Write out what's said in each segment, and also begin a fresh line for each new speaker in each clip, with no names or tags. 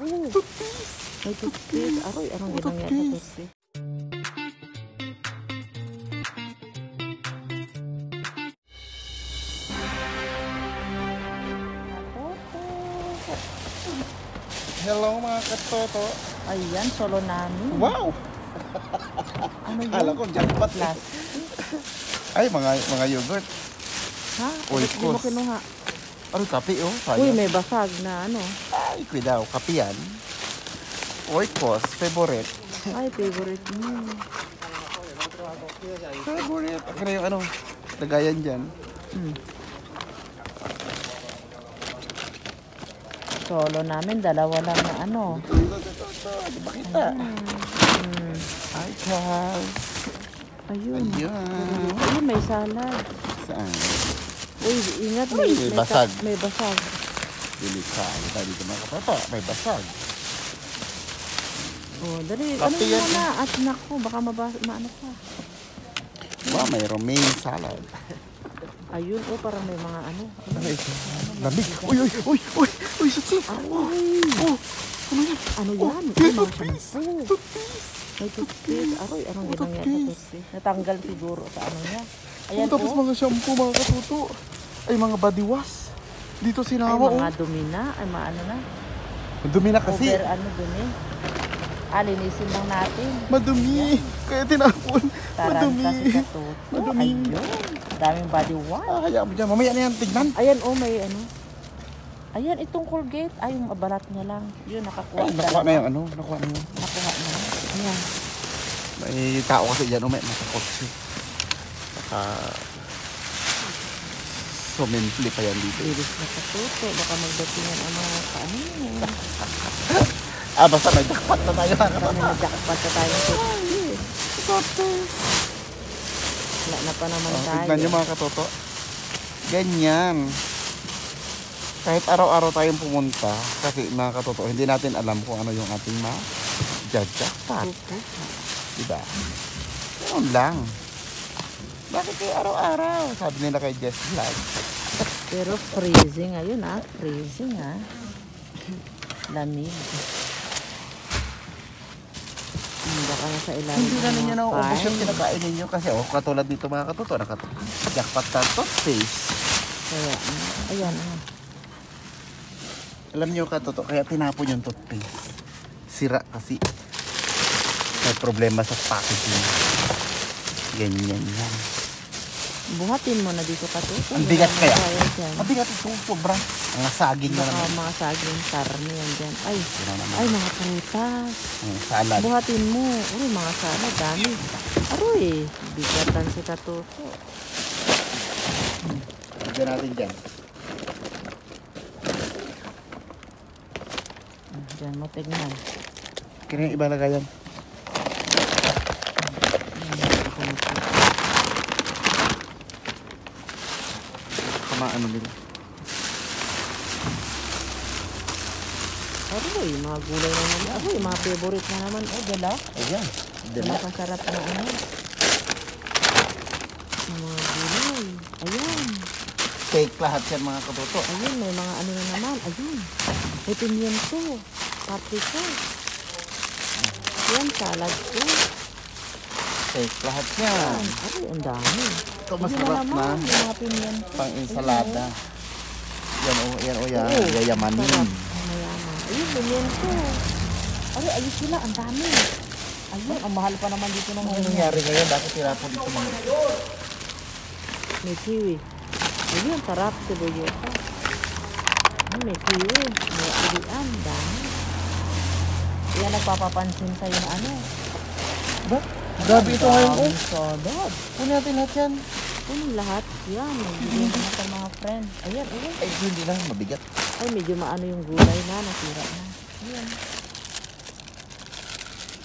May toothpaste. Aroy, anong ginangyari sa toothpaste?
Hello mga katoto.
Ayan, solo namin.
Wow!
Ano yun?
Kala ko jackpot lang. Ay, mga yogurt.
Ha?
Uy,
Bakit di mo
kos.
kinuha?
Ano, kape oh.
Uy,
Sayang.
may basag na ano.
Ay, kuidaw. Kape yan. Oikos, favorite.
Ay, favorite mo.
Favorite. Ako na yung ano, lagayan dyan.
Solo namin, dalawa lang na ano.
Ito. Di ba kita? Ay, Charles.
Ayun.
Ayun.
Ayun, may salad.
Saan?
Uy, ingat.
Uy, may basag.
May basag.
Delikado tayo dito mga katoto. May basag.
Oh, dali.
Kape
Ano
yan,
mo na? At nako, baka maano pa.
Wow, may romaine salad.
Ayun, oh, parang may mga ano.
Ano ito? Lamig. Uy, sati.
Ay,
Oh, ano yan?
ano yan?
May
Ay, mga
toothpaste.
shampoo.
Toothpaste.
May toothpaste. Aroy, anong ginangyari sa toothpaste? Natanggal siguro sa ano niya. Ayan,
Oh, tapos
oh.
mga shampoo, mga katuto. Ay, mga body wash. Dito
Ay,
sinama,
mga dumi na. Ay, maano na.
Madumi na kasi.
Over, ano, dumi. Linisin lang natin.
Madumi. Kaya tinapon. Madumi.
Taranta si Katuto.
Madumi.
Ayun. Daming body wash.
Ah, hayaan mo dyan. Mamaya na yan, tignan.
Ayan, oh, may ano. Ayan, itong Colgate. Ay, yung balat niya lang. Yun, nakakuha.
Ay, nakuha na yung ano. Nakuha na yun.
Nakuha na. Ayan.
May tao kasi dyan, may kotse. Saka sumempli pa yan dito.
Bilis na Katuto. Baka magdatingan ang mga paano yun.
Basta may jackpot na tayo.
Kami na-jackpot na tayo. Wala na pa naman tayo.
Tignan nyo mga katoto. Ganyan. Kahit araw-araw tayong pumunta, kasi mga katoto, hindi natin alam kung ano yung ating jackpot. Diba? Ganun lang. Bakit kayo araw-araw? Sabi nila kay Jess Vlog.
Pero freezing ayun freezing lamig. Baka na sa ilalim.
Hindi na ninyo nauubos yung
fine.
kinakain ninyo kasi katulad dito mga katoto, jackpot na toothpaste.
Kaya, ayan.
Alam niyo katoto, kaya tinapon yung toothpaste. Sira kasi. May problema sa packaging. Ganyan yan.
Buhatin mo na dito Katuto.
Ang bigat kaya?
Ang
Mabigat ito, sobra. Ang saging na
baka
naman.
mga saging karne yan dyan. Ay,
Yun na naman.
ay mga prutas.
Salad.
Buhatin mo. Uy, mga salad, dami. Aroy, bigatan si Katuto.
Lagyan natin dyan.
Diyan mo tignan.
Kaya yung iba lagayan. Ano nila.
Aroy, mga gulay na naman. Aroy, mga favorite na naman. Oh, dala.
Ayan.
Napasarap na ano. Mga gulay. Ayan.
Cake lahat yan mga katoto.
Ayun, may mga ano na naman. Ayun. May pimiento. Paprika. Yan, salad ko.
Cake lahat yan.
Ay, ang dami.
Ito masarap na.
Yung mga pimiento.
Pang ensalada. Yan o yan.
Oo,
Yayamanin.
sarap. Mayaman. Ayun, pimiento. Ay, ayun sila. Ang dami. Ayun, ang mahal pa naman dito ng
Ano nangyari ngayon? Bakit tinapon dito mga?
May kiwi. Ayun, sarap. Sibuyota. Ay, may kiwi. May ilian. Dami. Yan, nagpapapansin sa'yo na ano.
Ba? Grabe ito ngayon oh.
Solid.
Kunin natin lahat yan.
Kunin lahat. Yan. Nagbigyan ko na sa mga friend. Ayan, ayan.
Ay, hindi na. Mabigat.
Ay, medyo maano yung gulay na. Nasira na. Ayan.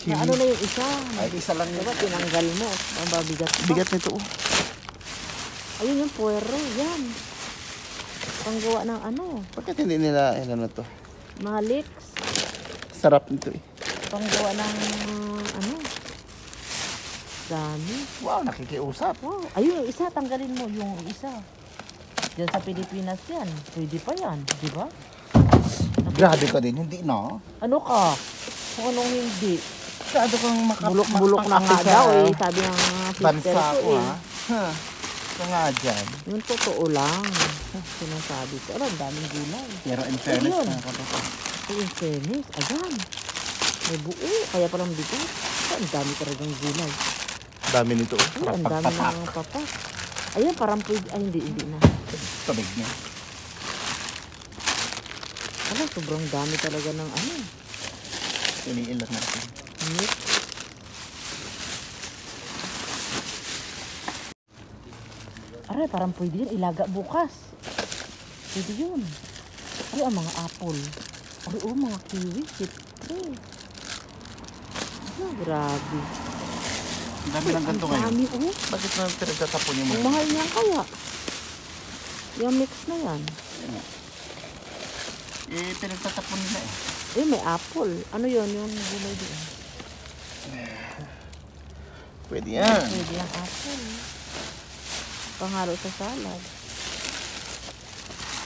Na ano na yung isa.
Ay, isa lang
Diba,
yun.
tinanggal mo. Ang babigat pa.
Bigat nito oh.
Ayun yung puwero. Yan. Panggawa ng ano.
Bakit hindi nila ano to?
Mga leeks.
Sarap nito eh.
Panggawa ng ano. Dami.
Wow, nakikiusap.
Wow. Ayun yung isa. Tanggalin mo yung isa. Diyan sa Pilipinas yan. Pwede pa yan. Di ba?
Grabe ka din, hindi na.
Ano ka? Kung anong hindi.
Masyado kang
Bulok-bulok na nga daw eh. Sabi ng sister
bansa
ko
ko,
eh.
ha? Ha? Ito nga dyan.
Yung totoo lang. Sinasabi ko. Ang daming gulay.
Pero in fairness
Ayun.
na kapatid.
Ito yung tennis. Ayan. May buo. Kaya palang bigat. Ang dami talagang gulay.
Dami nito.
Ay, ang dami ng papak. Ayan, parang pwede. Ay, hindi na.
Tabig niya.
Alam, sobrang dami talaga ng ano.
Iniilat natin.
Meat. Aray, parang pwede yun. Ilaga bukas. Pwede yun. Aray, ang mga apple. Aray, mga kiwi. Siyempre. Grabe.
Ang dami ng ganito
Ang
ngayon.
dami,
Bakit na pinagtatapon yung
Ang
mga?
mahal niyan kaya. Yung mix na yan.
Pinagtatapon nila eh.
Eh, may apple. Ano yun? Yung gulay doon.
Pwede yan.
Pwede yung apple. Panghalo sa salad.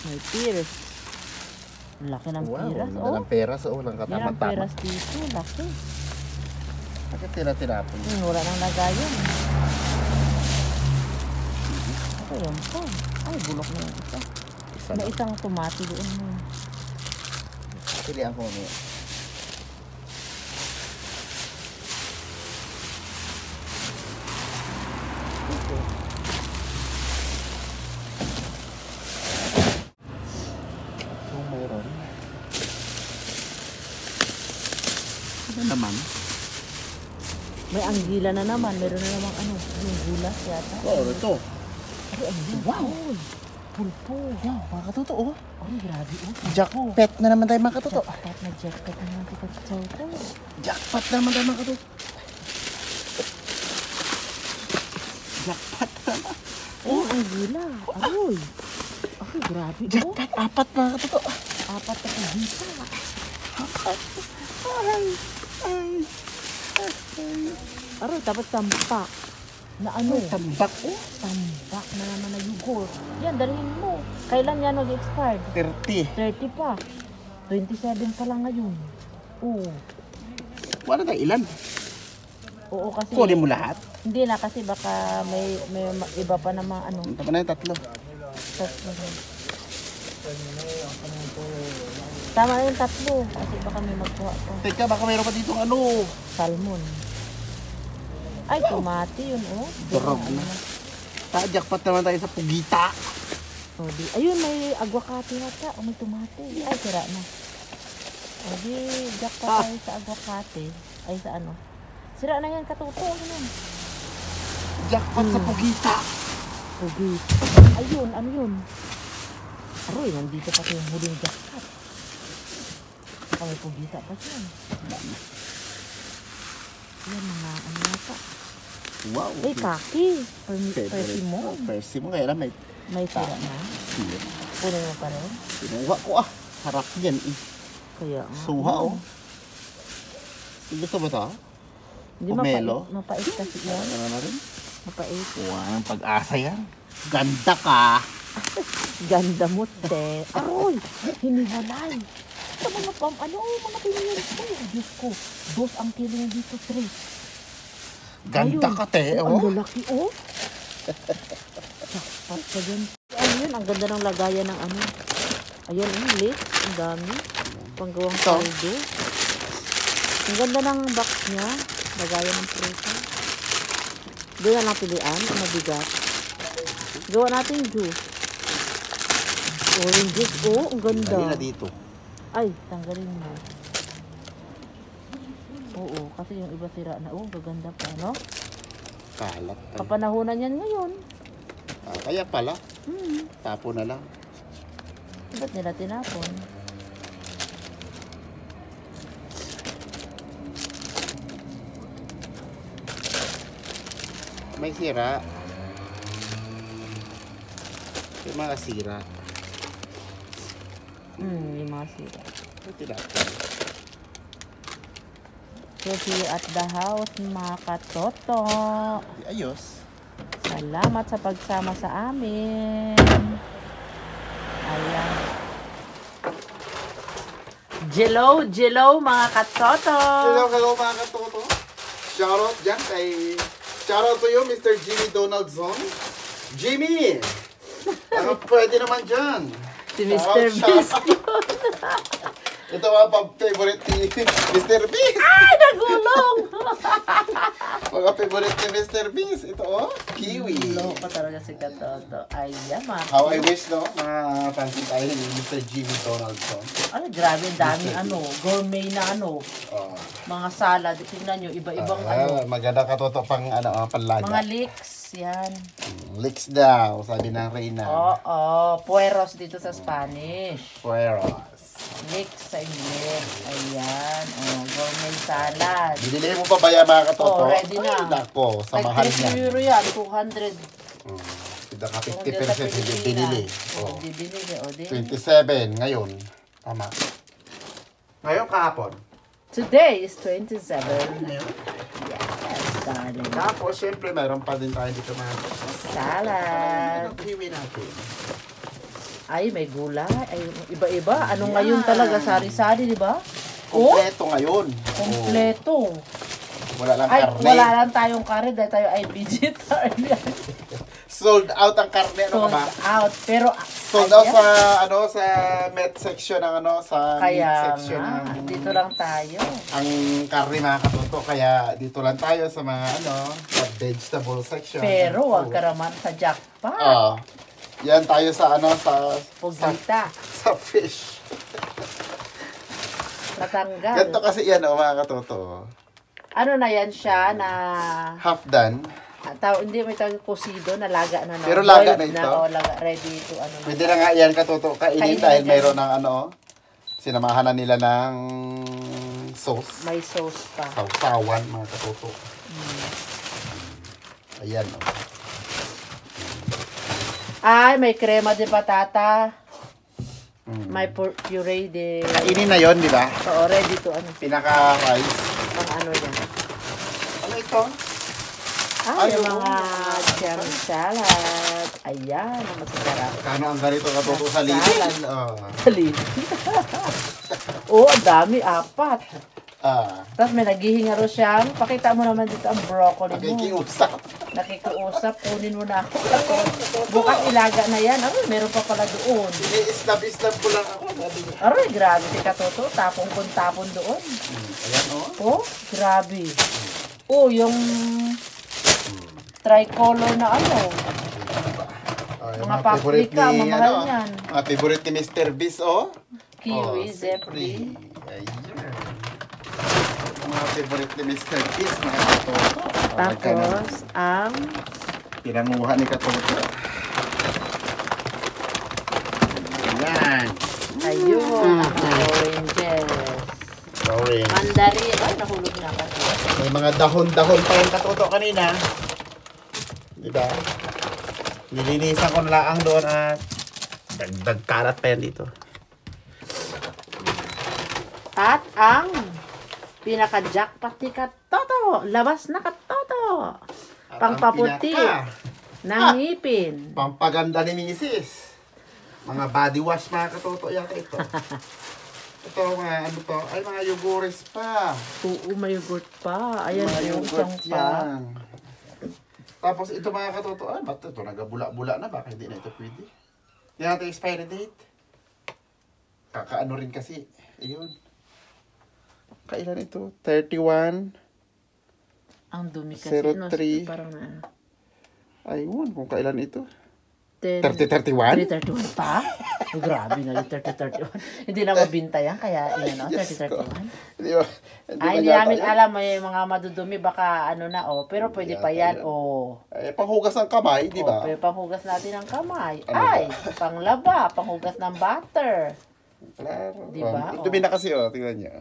May pears. Ang laki ng peras.
Wow, ng peras. Walang
Yan ang
katama-tama.
peras dito. Laki.
Bakit tira-tirapon?
Wala nang lagayan. Ito yun pa. Ay, bulok na yung isa.
Isa
May
lang.
isang tomate doon mo.
Pilihan ko mamaya.
Ito.
Kung mayroon. Ano naman?
May anggila na naman. Meron na namang ano. Yung gulas yata.
Oo, ito.
Ay, ano yan?
Wow!
Uy, pulpo.
Wow, mga katuto.
Ay, grabe.
Jackpot na naman tayo mga katuto.
Jackpot na jackpot na naman kita sa chow.
Jackpot na naman tayo mga katuto. Jackpot na naman.
Oh, ang gila. Aroy. Ay, grabe.
Jackpot, apat mga katuto.
Apat na kagita.
Ay, ay.
Aroy, tapos tampak. Na ano?
Tambak.
Tambak na naman na yogurt. Yan, dalhin mo. Kailan yan mag-expired?
30.
30 pa. 27 pa lang ngayon. Oo.
Wala tayo ilan.
Oo, kasi...
Kunin mo lahat.
Hindi na, kasi baka may iba pa namang ano.
Tama na yung tatlo.
Tama na yung tatlo. Kasi baka may magkuha pa.
Teka, baka mayroon pa dito ano.
Salmon. Ay, tomate yun, oh.
Durog na. Jackpot naman tayo sa pugita.
Oh, di. Ayun, may aguacate nata. O, may tomate. Ay, sira na. O, di, jackpot tayo sa aguacate. Ay, sa ano. Sira na yan, katuto. Ano?
Jackpot sa pugita.
Pugit. Ayun, ano yun? Aroy, nandito pa yung huling jackpot. Baka may pugita pa siya. Yan, mga ano nata.
Wow.
Ay, kaki. Persimon.
Persimon. Kaya lang
May sira na.
Siya.
Punin mo pa rin.
Pinuha ko ah. Harap yan eh.
Kaya nga.
Suha oh. Gusto mo ito?
Hindi
Pomelo.
mapait kasi yan.
Ano na rin?
Mapait.
Ang pag-asa yan. Ganda ka.
Ganda mo, te. Aroy! Hiniwalay. Ito mga mga pinili ko. Diyos ko. 2 ang kilo dito, 3.
Ganda ka te.
Ang
Oh.
lalaki, oh. Sakpat ka dyan. Ano yun? Ang ganda ng lagayan ng ano. Ayan, late. Ang dami. Panggawang
Ito.
kaldo. Ang ganda ng box niya. Lagayan ng presa. Doon na lang pilian. Ang mabigat. Gawa natin juice. Orange juice. Oh, ang ganda.
Dali na dito.
Ay, tanggalin mo. Oo, kasi yung iba sira na. Oh, gaganda pa, no?
Kalat.
Kapanahonan yan ngayon.
Kaya pala.
Hmm.
Tapo na lang.
Ba't nila tinapon?
May sira. May mga sira.
Yung mga sira.
May tinapon.
So, see you at the house, mga katoto.
Ayos.
Salamat sa pagsama sa amin. Ayan. Jello, mga katoto.
Hello mga katoto. Shoutout dyan kay... Shoutout to you, Mr. Jimmy Donaldson. Jimmy! Ano pwede naman dyan?
Si Mr. Beast.
Ito ang favorite ni Mr. Beast.
Ay, nagulong!
Mga favorite ni Mr. Beast. Ito oh, kiwi.
Loko pa talaga si katoto. Ayan, mga
How I wish, no? Mapansin tayo ni Mr. Jimmy Donaldson.
Ano, grabe, ang daming gourmet na mga salad. Tingnan nyo, iba-ibang
Maganda katoto pang panlaga.
mga leeks, yan.
Leeks daw, sabi ng Reyna.
Oo, pueros dito sa Spanish.
Pueros.
Leeks sa English. Ayan, gourmet salad.
Binili mo pa ba yan mga katoto?
Ready na.
Ay, nako, sa mahal niya.
€3 yan, 200.
Pinaka 50% hindi binili.
Hindi binili, di.
27 ngayon. Tama. Ngayon kahapon.
Today is 27.
Ngayon.
Yes, darling.
Tapos, syempre, mayroon pa din tayo dito mga
Salad.
Anong kiwi natin?
Ay, may gulay. Ay, iba-iba. Ano ngayon talaga, sari-sari, di ba?
Kompleto ngayon.
Kompleto.
Wala lang
Ay,
karne.
wala lang tayong karne dahil tayo ay vegetarian.
Sold out ang karne, ano ka ba?
Sold out. Pero,
Sold out sa, sa meat section ng sa
kaya
meat section
nga,
ng...
dito lang tayo.
Ang karne mga katoto, kaya dito lang tayo sa mga sa vegetable section.
Pero, wag ka naman sa jackpot.
Yan tayo sa
Pugita.
sa fish.
Natanggal.
Ganito kasi yan mga katoto.
Ano na yan siya na...
Half done.
Hindi may tawag kusido, nalaga na.
Pero laga
boiled
na ito?
laga, ready to
Pwede na nga yan katoto kainin dahil
na
mayroon ng sinamahan na nila ng sauce.
May sauce pa.
Sausawan mga katoto. Ayan
Ay, may crema de patata. May puree de...
Kainin na yon, di ba?
Oo, ready to
Pinaka-rice.
Pang ano yan.
Ano ito?
Yung mga jam salad. Ayan, ang masarap.
Kano ang ganito katoto sa litin?
Salid. Ang dami, 4. Tapos may naghihinga ro siyang, pakita mo naman dito ang broccoli mo.
Nakikiusap.
Nakikiusap, kunin mo na ako. Bukas ilaga na yan. Meron pa pala doon.
Ini-istab-istab ko lang ako.
Grabe si katoto. Tapon kung tapon doon.
Ayan
grabe. Yung tricolor na mga paprika, mamahal yan.
Mga favorite ni Mr. Beast,
Kiwi, zepri.
Ayan. Mga favorite ni Mr. Beast, mga katoto.
Tapos, ang
pinanguha ni katoto. Ayan.
Ayun, oranges.
Orange.
Mandarin. Ay, nahulog na kasi.
May mga dahon-dahon pa yung katoto kanina. Diba? Nilinisan ko na lang doon at dagdag kalat pa yan dito.
At ang pinaka-jackpot ni katoto. Labas na katoto. Pangpaputi ng ngipin.
Pampaganda ni Mrs. Mga body wash mga katoto yata ito. Ito mga ay mga yogures pa.
Oo, may yogurt pa. Ayan,
mga
yogurt pa.
Tapos ito mga katoto, ba't ito nagabula-bula na, baka hindi na ito pwede. Hindi natin expiry date. Kakaano rin kasi. Ayun. Kailan ito? 31.
Ang dumi kasi.
03.
Parang na.
Ayun, kung kailan ito.
30-31 pa? Grabe na yung 30-31. Hindi na mabinta yan, kaya 30-31. Hindi namin alam, may mga madudumi, baka pero pwede pa yan,
panghugas ng kamay, di ba?
Pwede panghugas natin ng kamay. Panglaba, panghugas ng butter. Di ba?
Dumi na kasi, tingnan niyo.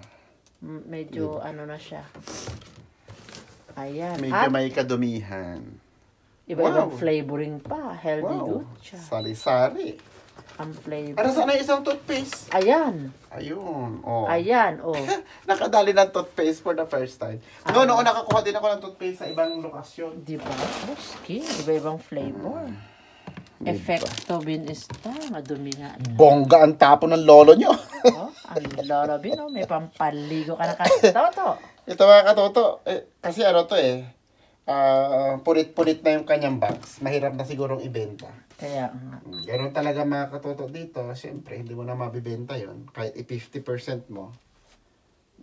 Medyo, na siya. Ayan.
Medyo may kadumihan.
Iba-ibang flavoring pa. Healthy good siya.
Sali-sali.
Ang flavor.
Ano sana isang toothpaste?
Ayan.
Ayun.
Ayan,
Nakadali ng toothpaste for the first time. Noon, nakakuha din ako ng toothpaste sa ibang lokasyon.
Di ba? Skin. Iba-ibang flavor. Efekto binista, madumi nga.
Bongga ang tapo ng lolo nyo.
Oh, ang lolo bin, oh, may pampaligo ka na katoto.
Ito mga katoto, kasi ano to punit-punit na yung kanyang box. Mahirap na sigurong ibenta.
Kaya nga.
Ganun talaga mga katoto dito. Siyempre, hindi mo na mabibenta yon kahit i-50% mo.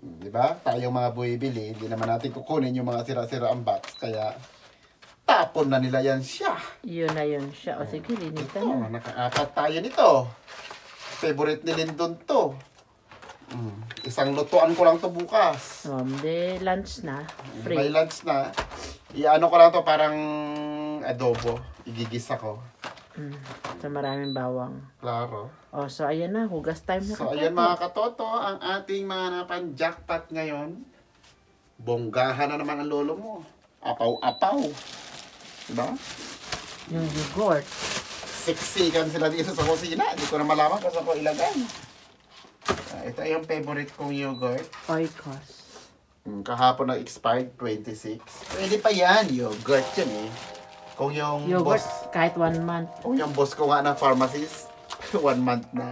Diba? Tayong mga buibili, hindi naman natin kukunin yung mga sira-sira ang box. Kaya, tapon na nila yan siya.
Yun na yun siya. O sige, linitan na.
Nakaapat tayo nito. Favorite ni Lindon to. Isang lutuan ko lang to bukas.
May lunch na. Free.
May lunch na. Iano ko lang to parang adobo. Igigisa ko.
So maraming bawang.
Klaro.
Oh, so ayan na. Hugas time na.
So ayan mga katoto, ang ating mga napan-jackpot ngayon. Bonggahan na naman ang lolo mo. Apaw-apaw. Diba?
Yung yogurt.
Siksikan sila dito sa kusina. Hindi ko na malaman kung saan ko ilagay. Ito yung favorite kong yogurt.
Oikos.
Kahapon na expired, 26. Pwede pa yan, yogurt yan eh. Kung yung
yogurt,
boss,
kahit 1 month.
kung yung boss ko nga ng pharmacist, 1 month na.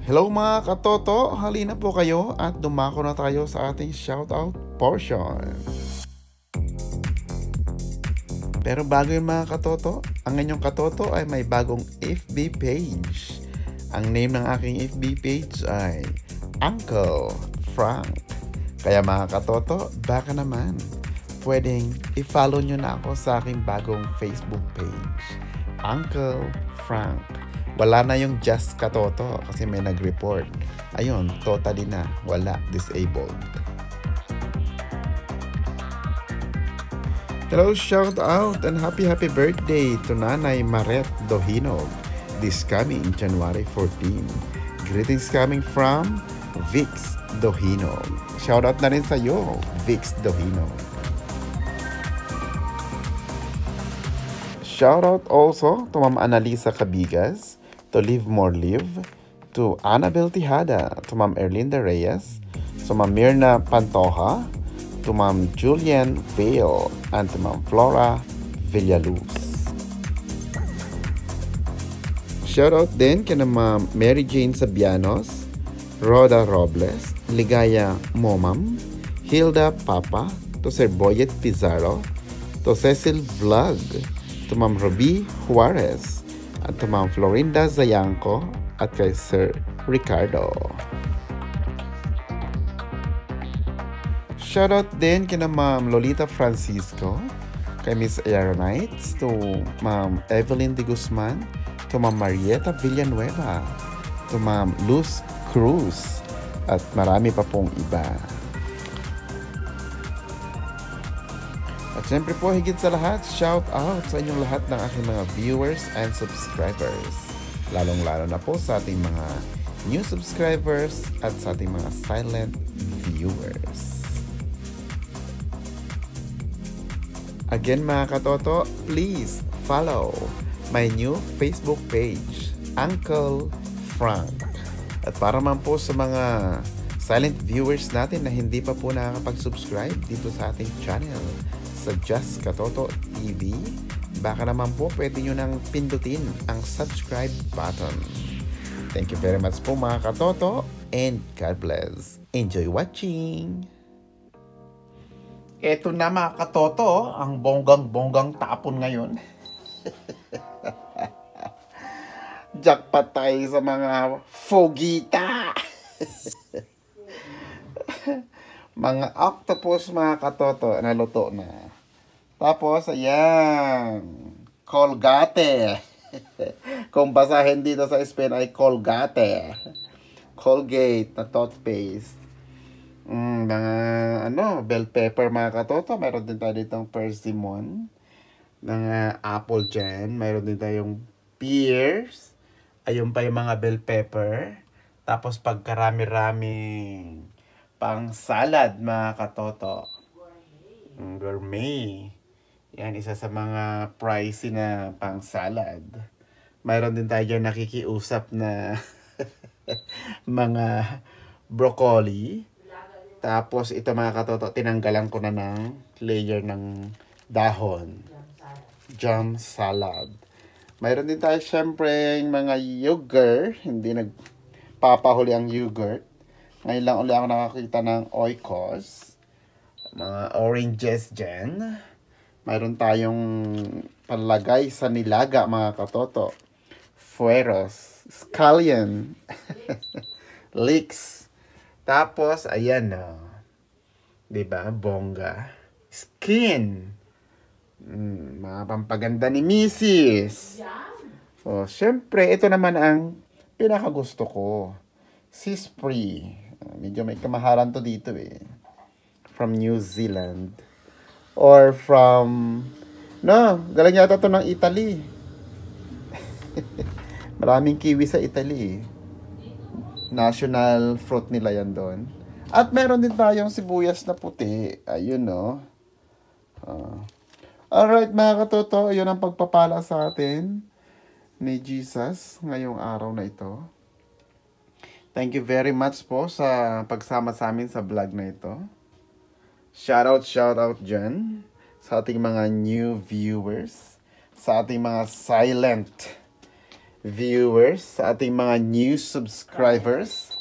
Hello mga katoto, halina po kayo at dumako na tayo sa ating shoutout portion. Pero bago yung mga katoto, ang inyong katoto ay may bagong FB page. Ang name ng aking FB page ay Uncle Frank. Kaya mga katoto, baka naman pwedeng i-follow nyo na ako sa aking bagong Facebook page, Uncle Frank. Wala na yung Just Katoto kasi may nag-report. Ayun, totally na. Wala, disabled. Hello, shout out and happy birthday to Nanay Maret Dohinog this coming January 14. Greetings coming from Vix Dohinog. Shout out na rin sa iyo, Vix Dohinog. Shout out also to Ma'am Annalisa Cabigas, to Live More Live, to Annabel Tijada, to Ma'am Erlinda Reyes, to Ma'am Mirna Pantoja, to Ma'am Julian Vale, and to Ma'am Flora Villaluz. Shoutout din kina Ma'am Mary Jane Sabianos, Rhoda Robles, Ligaya Momam, Hilda Papa, to Sir Boyet Pizarro, to Cecil Vlog, to Ma'am Ruby Juarez, at to Ma'am Florinda Zayanco, at kay Sir Ricardo. Shoutout din kina Ma'am Lolita Francisco, kay Miss Aaronites, to Ma'am Evelyn de Guzman, to Ma'am Marieta Villanueva, to Ma'am Luz Cruz, at marami pa pong iba. At syempre po, higit sa lahat, shout out sa inyong lahat ng aking mga viewers and subscribers. Lalong-lalo na po sa ating mga new subscribers at sa ating mga silent viewers. Again mga katoto, please follow my new Facebook page, Uncle Frank. At para man po sa mga silent viewers natin na hindi pa po nakakapag-subscribe dito sa ating channel sa Just Katoto TV, baka naman po pwede nyo nang pindutin ang subscribe button. Thank you very much po mga katoto and God bless. Enjoy watching! Eto na mga katoto, ang bonggang-bonggang tapon ngayon. Jackpot tayo sa mga fogita. Mga octopus mga katoto, naluto na. Tapos, ayan, Colgate. Kung basahin dito sa Spain ay Colgate. Colgate na toothpaste. Mga bell pepper mga katoto. Mayroon din tayo ditong persimmon. Mga apple dyan. Mayroon din tayong pears. Ayun pa yung mga bell pepper. Tapos pagkarami-raming pang salad mga katoto. Gourmet. Yan, isa sa mga pricey na pang salad. Mayroon din tayo dyan nakikiusap na mga broccoli. Tapos ito mga katoto, tinanggalan ko na ng layer ng dahon. jam salad. Mayroon din tayo syempre yung mga yogurt. Hindi nagpapahuli ang yogurt. Ngayon lang ulit ako nakakita ng oikos. Mga oranges dyan. Mayroon tayong palagay sa nilaga mga katoto. Fueros. Scallion. Leeks. Tapos, ayan o. Diba? Bongga. Skin. Mga pampaganda ni Mrs. So, syempre, ito naman ang pinakagusto ko. Sispri. Medyo may kamahalan to dito eh. From New Zealand. Or from... No, galing yata to ng Italy. Maraming kiwi sa Italy. National fruit nila yan doon. At meron din tayong sibuyas na puti. Ayun, no. Alright, mga katoto. Yun ang pagpapala sa atin ni Jesus ngayong araw na ito. Thank you very much po sa pagsama sa amin sa vlog na ito. Shout out dyan sa ating mga new viewers, sa ating mga silent viewers, sa ating mga new subscribers.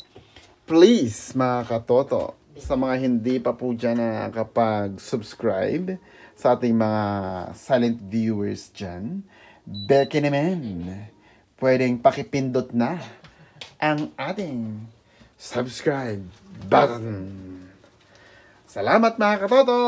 Please, mga katoto, sa mga hindi pa po dyan na nakapag-subscribe, sa ating mga silent viewers dyan, beke naman, pwedeng pakipindot na ang ating subscribe button. Salamat mga katoto!